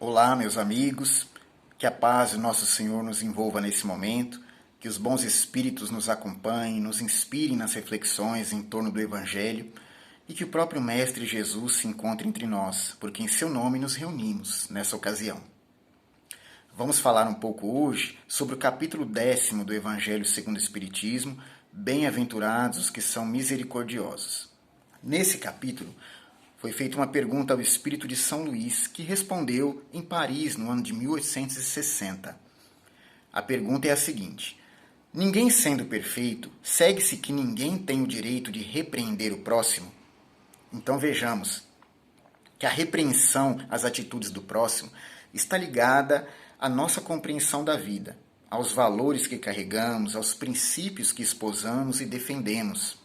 Olá, meus amigos, que a paz do nosso Senhor nos envolva nesse momento, que os bons espíritos nos acompanhem, nos inspirem nas reflexões em torno do Evangelho e que o próprio Mestre Jesus se encontre entre nós, porque em seu nome nos reunimos nessa ocasião. Vamos falar um pouco hoje sobre o capítulo 10º do Evangelho segundo o Espiritismo, Bem-aventurados os que são misericordiosos. Nesse capítulo, foi feita uma pergunta ao espírito de São Luís, que respondeu em Paris, no ano de 1860. A pergunta é a seguinte: ninguém sendo perfeito, segue-se que ninguém tem o direito de repreender o próximo? Então vejamos que a repreensão às atitudes do próximo está ligada à nossa compreensão da vida, aos valores que carregamos, aos princípios que esposamos e defendemos.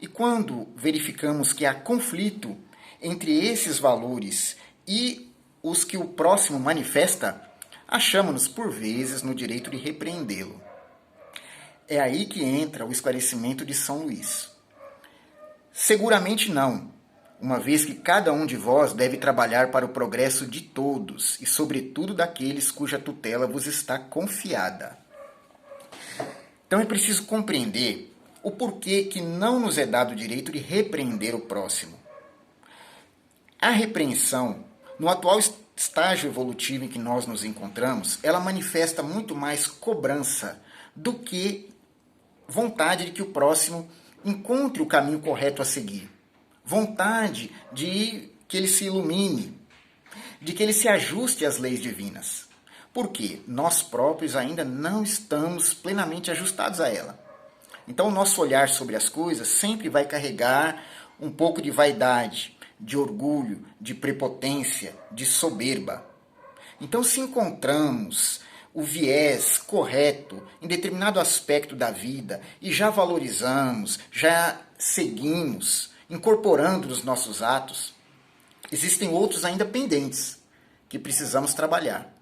E quando verificamos que há conflito entre esses valores e os que o próximo manifesta, achamos-nos por vezes no direito de repreendê-lo. É aí que entra o esclarecimento de São Luís. Seguramente não, uma vez que cada um de vós deve trabalhar para o progresso de todos e, sobretudo, daqueles cuja tutela vos está confiada. Então é preciso compreender o porquê que não nos é dado o direito de repreender o próximo. A repreensão, no atual estágio evolutivo em que nós nos encontramos, ela manifesta muito mais cobrança do que vontade de que o próximo encontre o caminho correto a seguir. Vontade de que ele se ilumine, de que ele se ajuste às leis divinas. Porque nós próprios ainda não estamos plenamente ajustados a ela. Então, o nosso olhar sobre as coisas sempre vai carregar um pouco de vaidade, de orgulho, de prepotência, de soberba. Então, se encontramos o viés correto em determinado aspecto da vida e já valorizamos, já seguimos, incorporando nos nossos atos, existem outros ainda pendentes que precisamos trabalhar.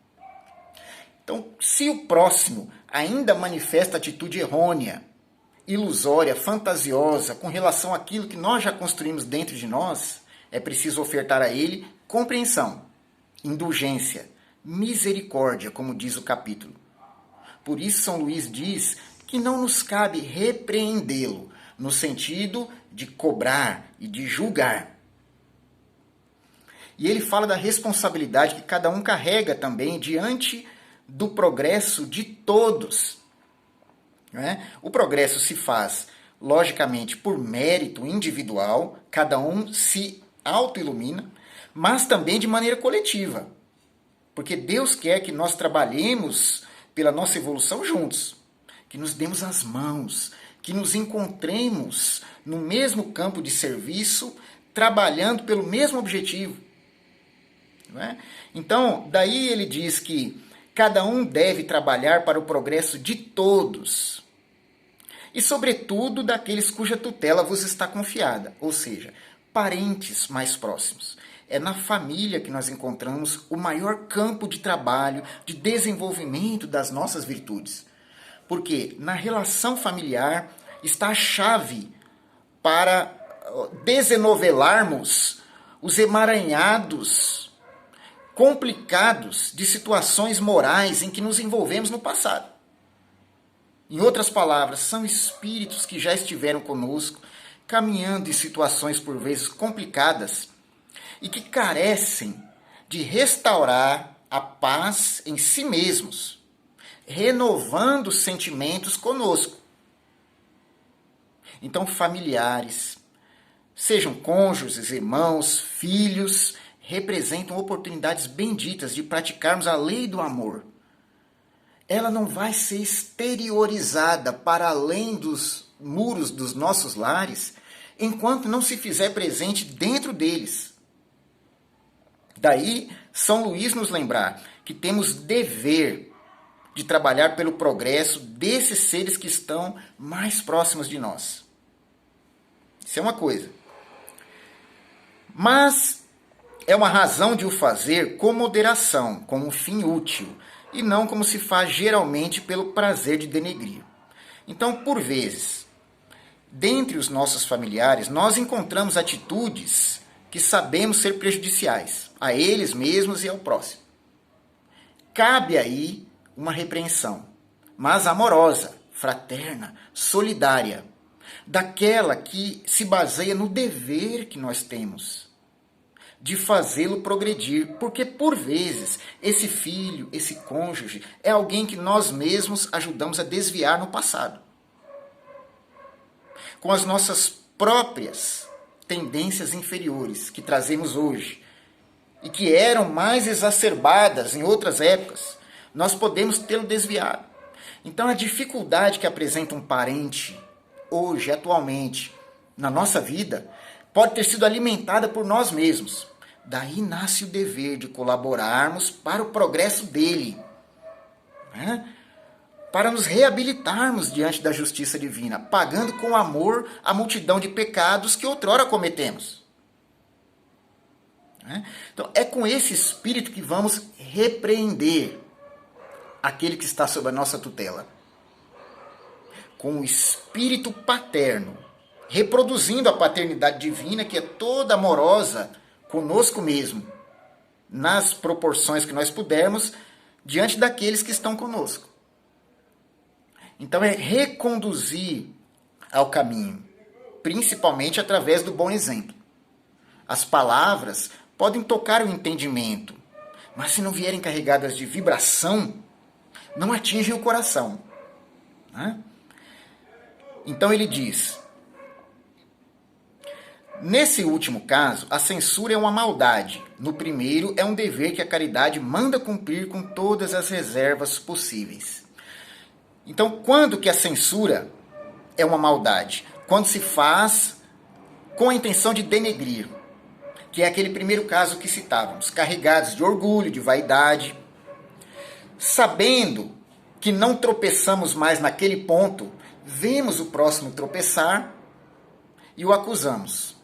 Então, se o próximo ainda manifesta atitude errônea, ilusória, fantasiosa, com relação àquilo que nós já construímos dentro de nós, é preciso ofertar a ele compreensão, indulgência, misericórdia, como diz o capítulo. Por isso, São Luís diz que não nos cabe repreendê-lo, no sentido de cobrar e de julgar. E ele fala da responsabilidade que cada um carrega também diante do progresso de todos. O progresso se faz, logicamente, por mérito individual, cada um se autoilumina, mas também de maneira coletiva. Porque Deus quer que nós trabalhemos pela nossa evolução juntos, que nos demos as mãos, que nos encontremos no mesmo campo de serviço, trabalhando pelo mesmo objetivo. Então, daí ele diz que cada um deve trabalhar para o progresso de todos. E, sobretudo, daqueles cuja tutela vos está confiada, ou seja, parentes mais próximos. É na família que nós encontramos o maior campo de trabalho, de desenvolvimento das nossas virtudes. Porque na relação familiar está a chave para desenovelarmos os emaranhados, complicados de situações morais em que nos envolvemos no passado. Em outras palavras, são espíritos que já estiveram conosco, caminhando em situações por vezes complicadas e que carecem de restaurar a paz em si mesmos, renovando os sentimentos conosco. Então, familiares, sejam cônjuges, irmãos, filhos, representam oportunidades benditas de praticarmos a lei do amor. Ela não vai ser exteriorizada para além dos muros dos nossos lares, enquanto não se fizer presente dentro deles. Daí, São Luís nos lembrar que temos dever de trabalhar pelo progresso desses seres que estão mais próximos de nós. Isso é uma coisa. Mas é uma razão de o fazer com moderação, com um fim útil, e não como se faz geralmente pelo prazer de denegrir. Então, por vezes, dentre os nossos familiares, nós encontramos atitudes que sabemos ser prejudiciais a eles mesmos e ao próximo. Cabe aí uma repreensão, mas amorosa, fraterna, solidária, daquela que se baseia no dever que nós temos de fazê-lo progredir, porque por vezes esse filho, esse cônjuge, é alguém que nós mesmos ajudamos a desviar no passado, com as nossas próprias tendências inferiores que trazemos hoje e que eram mais exacerbadas em outras épocas, nós podemos tê-lo desviado. Então a dificuldade que apresenta um parente hoje, atualmente, na nossa vida, pode ter sido alimentada por nós mesmos. Daí nasce o dever de colaborarmos para o progresso dele, né? Para nos reabilitarmos diante da justiça divina, pagando com amor a multidão de pecados que outrora cometemos. Então, é com esse espírito que vamos repreender aquele que está sob a nossa tutela. Com o espírito paterno, reproduzindo a paternidade divina, que é toda amorosa conosco mesmo, nas proporções que nós pudermos, diante daqueles que estão conosco. Então é reconduzir ao caminho, principalmente através do bom exemplo. As palavras podem tocar o entendimento, mas se não vierem carregadas de vibração, não atingem o coração, né? Então ele diz: nesse último caso, a censura é uma maldade. No primeiro, é um dever que a caridade manda cumprir com todas as reservas possíveis. Então, quando que a censura é uma maldade? Quando se faz com a intenção de denegrir, que é aquele primeiro caso que citávamos, carregados de orgulho, de vaidade, sabendo que não tropeçamos mais naquele ponto, vemos o próximo tropeçar e o acusamos.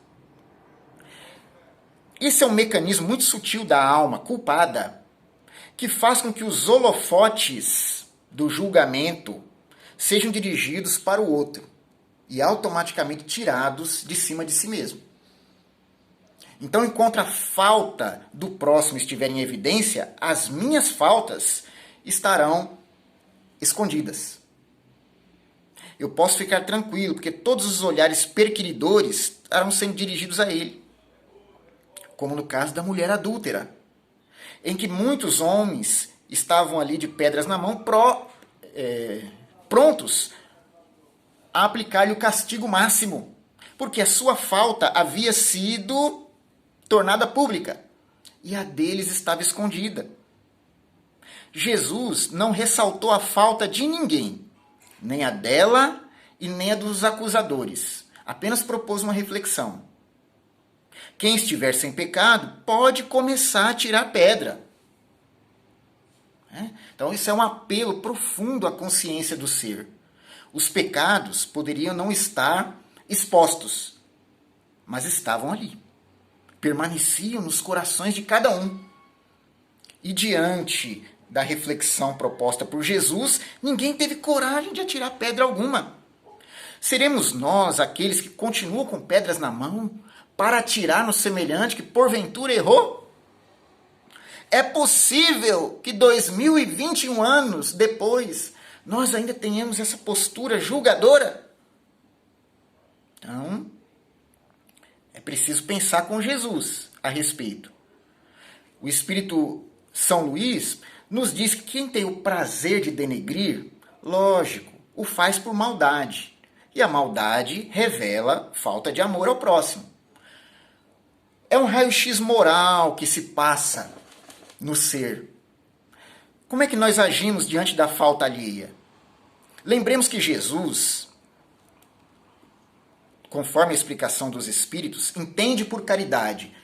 Esse é um mecanismo muito sutil da alma culpada, que faz com que os holofotes do julgamento sejam dirigidos para o outro e automaticamente tirados de cima de si mesmo. Então, enquanto a falta do próximo estiver em evidência, as minhas faltas estarão escondidas. Eu posso ficar tranquilo, porque todos os olhares perquiridores estarão sendo dirigidos a ele. Como no caso da mulher adúltera, em que muitos homens estavam ali de pedras na mão, prontos a aplicar-lhe o castigo máximo, porque a sua falta havia sido tornada pública e a deles estava escondida. Jesus não ressaltou a falta de ninguém, nem a dela e nem a dos acusadores, apenas propôs uma reflexão. Quem estiver sem pecado pode começar a tirar pedra. Então isso é um apelo profundo à consciência do ser. Os pecados poderiam não estar expostos, mas estavam ali. Permaneciam nos corações de cada um. E diante da reflexão proposta por Jesus, ninguém teve coragem de atirar pedra alguma. Seremos nós aqueles que continuam com pedras na mão para atirar no semelhante que porventura errou? É possível que 2021 anos depois nós ainda tenhamos essa postura julgadora? Então, é preciso pensar com Jesus a respeito. O Espírito São Luís nos diz que quem tem o prazer de denegrir, lógico, o faz por maldade. E a maldade revela falta de amor ao próximo. É um raio-x moral que se passa no ser. Como é que nós agimos diante da falta alheia? Lembremos que Jesus, conforme a explicação dos Espíritos, entende por caridade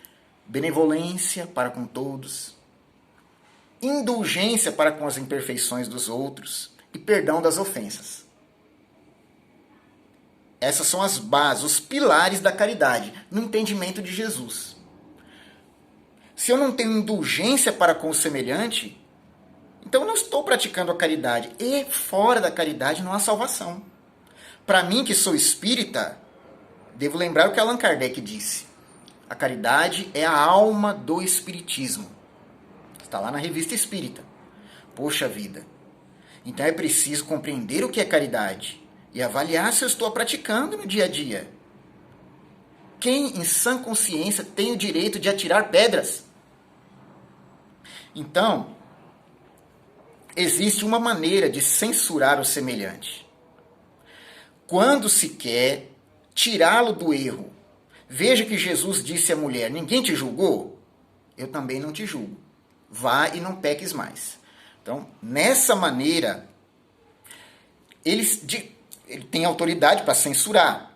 benevolência para com todos, indulgência para com as imperfeições dos outros e perdão das ofensas. Essas são as bases, os pilares da caridade, no entendimento de Jesus. Se eu não tenho indulgência para com o semelhante, então eu não estou praticando a caridade. E fora da caridade não há salvação. Para mim, que sou espírita, devo lembrar o que Allan Kardec disse. A caridade é a alma do espiritismo. Está lá na Revista Espírita. Poxa vida. Então é preciso compreender o que é caridade e avaliar se eu estou praticando no dia a dia. Quem em sã consciência tem o direito de atirar pedras? Então, existe uma maneira de censurar o semelhante. Quando se quer tirá-lo do erro, veja que Jesus disse à mulher: ninguém te julgou? Eu também não te julgo. Vá e não peques mais. Então, nessa maneira, ele tem autoridade para censurar.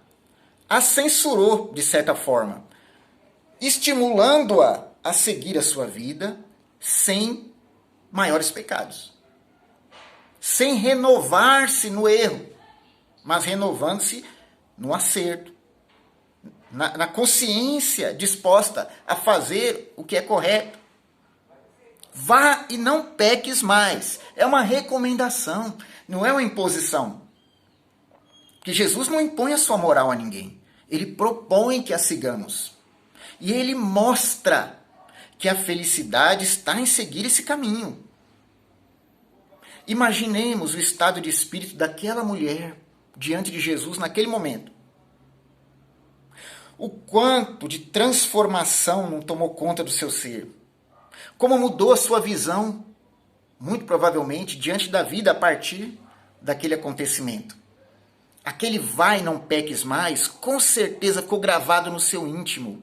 A censurou, de certa forma, estimulando-a a seguir a sua vida sem maiores pecados. Sem renovar-se no erro, mas renovando-se no acerto. Na consciência disposta a fazer o que é correto. Vá e não peques mais. É uma recomendação, não é uma imposição. Que Jesus não impõe a sua moral a ninguém. Ele propõe que a sigamos. E ele mostra que a felicidade está em seguir esse caminho. Imaginemos o estado de espírito daquela mulher diante de Jesus naquele momento. O quanto de transformação não tomou conta do seu ser. Como mudou a sua visão, muito provavelmente, diante da vida a partir daquele acontecimento. Aquele vai, não peques mais, com certeza ficou gravado no seu íntimo,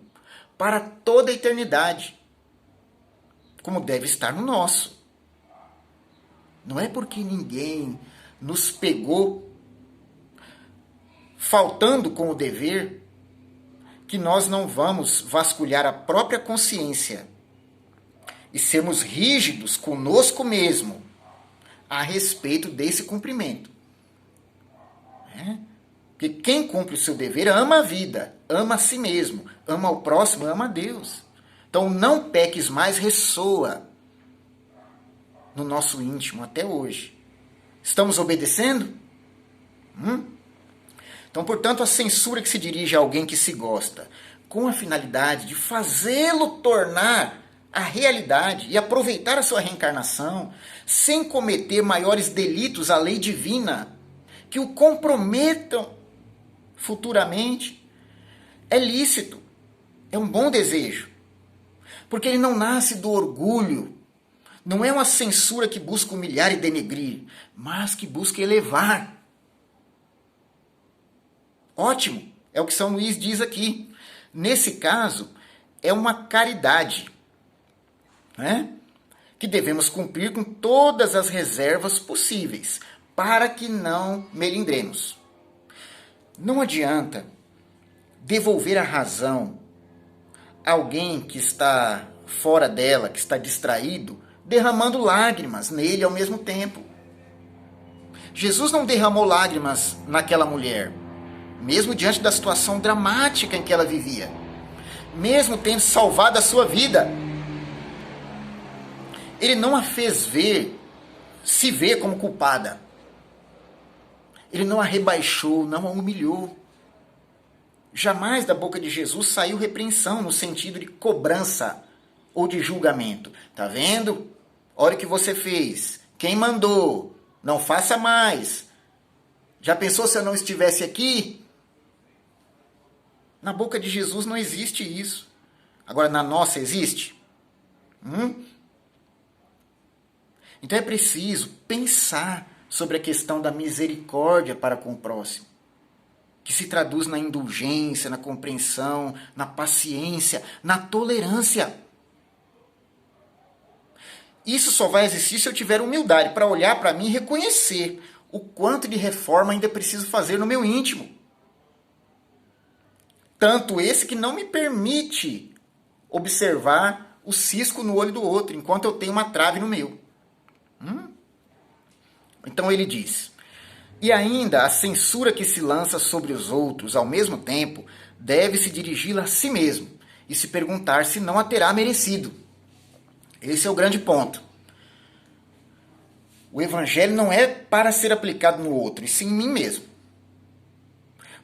para toda a eternidade, como deve estar no nosso. Não é porque ninguém nos pegou faltando com o dever que nós não vamos vasculhar a própria consciência e sermos rígidos conosco mesmo a respeito desse cumprimento. Porque quem cumpre o seu dever ama a vida, ama a si mesmo, ama o próximo, ama a Deus. Então, não peques mais ressoa no nosso íntimo até hoje. Estamos obedecendo? Então, portanto, a censura que se dirige a alguém que se gosta, com a finalidade de fazê-lo tornar a realidade e aproveitar a sua reencarnação, sem cometer maiores delitos à lei divina, que o comprometam futuramente, é lícito, é um bom desejo, porque ele não nasce do orgulho, não é uma censura que busca humilhar e denegrir, mas que busca elevar. Ótimo, é o que São Luís diz aqui. Nesse caso, é uma caridade, que devemos cumprir com todas as reservas possíveis, para que não melindremos. Não adianta devolver a razão a alguém que está fora dela, que está distraído, derramando lágrimas nele ao mesmo tempo. Jesus não derramou lágrimas naquela mulher, mesmo diante da situação dramática em que ela vivia, mesmo tendo salvado a sua vida. Ele não a fez se ver como culpada. Ele não a rebaixou, não a humilhou. Jamais da boca de Jesus saiu repreensão no sentido de cobrança ou de julgamento. Tá vendo? Olha o que você fez. Quem mandou? Não faça mais. Já pensou se eu não estivesse aqui? Na boca de Jesus não existe isso. Agora, na nossa existe? Então é preciso pensar sobre a questão da misericórdia para com o próximo, que se traduz na indulgência, na compreensão, na paciência, na tolerância. Isso só vai existir se eu tiver humildade para olhar para mim e reconhecer o quanto de reforma ainda preciso fazer no meu íntimo. Tanto esse que não me permite observar o cisco no olho do outro, enquanto eu tenho uma trave no meu. Então ele diz: e ainda a censura que se lança sobre os outros, ao mesmo tempo, deve-se dirigi-la a si mesmo e se perguntar se não a terá merecido. Esse é o grande ponto. O evangelho não é para ser aplicado no outro, e sim em mim mesmo.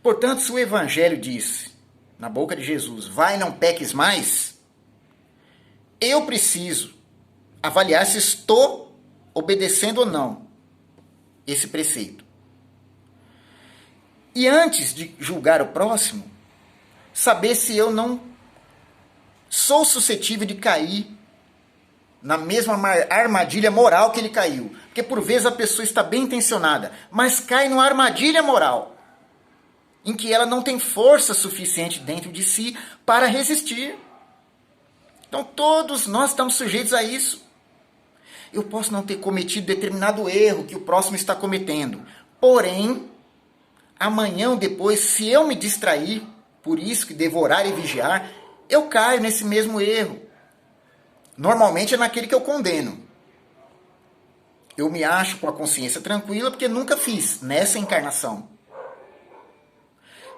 Portanto, se o evangelho diz na boca de Jesus, vai, não peques mais, eu preciso avaliar se estou obedecendo ou não esse preceito. E antes de julgar o próximo, saber se eu não sou suscetível de cair na mesma armadilha moral que ele caiu. Porque por vezes a pessoa está bem intencionada, mas cai numa armadilha moral, em que ela não tem força suficiente dentro de si para resistir. Então todos nós estamos sujeitos a isso. Eu posso não ter cometido determinado erro que o próximo está cometendo. Porém, amanhã ou depois, se eu me distrair, por isso que devorar e vigiar, eu caio nesse mesmo erro. Normalmente é naquele que eu condeno. Eu me acho com a consciência tranquila porque nunca fiz nessa encarnação.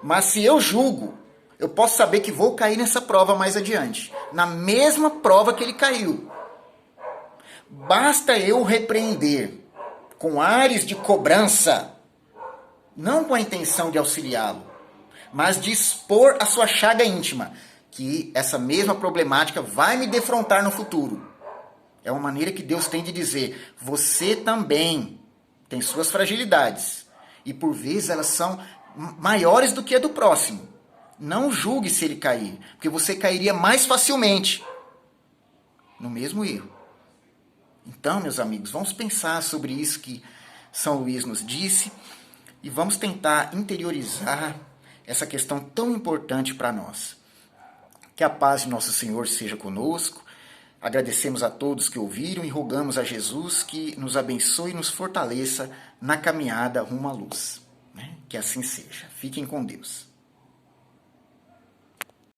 Mas se eu julgo, eu posso saber que vou cair nessa prova mais adiante. Na mesma prova que ele caiu. Basta eu repreender com ares de cobrança, não com a intenção de auxiliá-lo, mas de expor a sua chaga íntima, que essa mesma problemática vai me defrontar no futuro. É uma maneira que Deus tem de dizer, você também tem suas fragilidades, e por vezes elas são maiores do que a do próximo. Não julgue se ele cair, porque você cairia mais facilmente no mesmo erro. Então, meus amigos, vamos pensar sobre isso que São Luís nos disse e vamos tentar interiorizar essa questão tão importante para nós. Que a paz de Nosso Senhor seja conosco. Agradecemos a todos que ouviram e rogamos a Jesus que nos abençoe e nos fortaleça na caminhada rumo à luz. Que assim seja. Fiquem com Deus.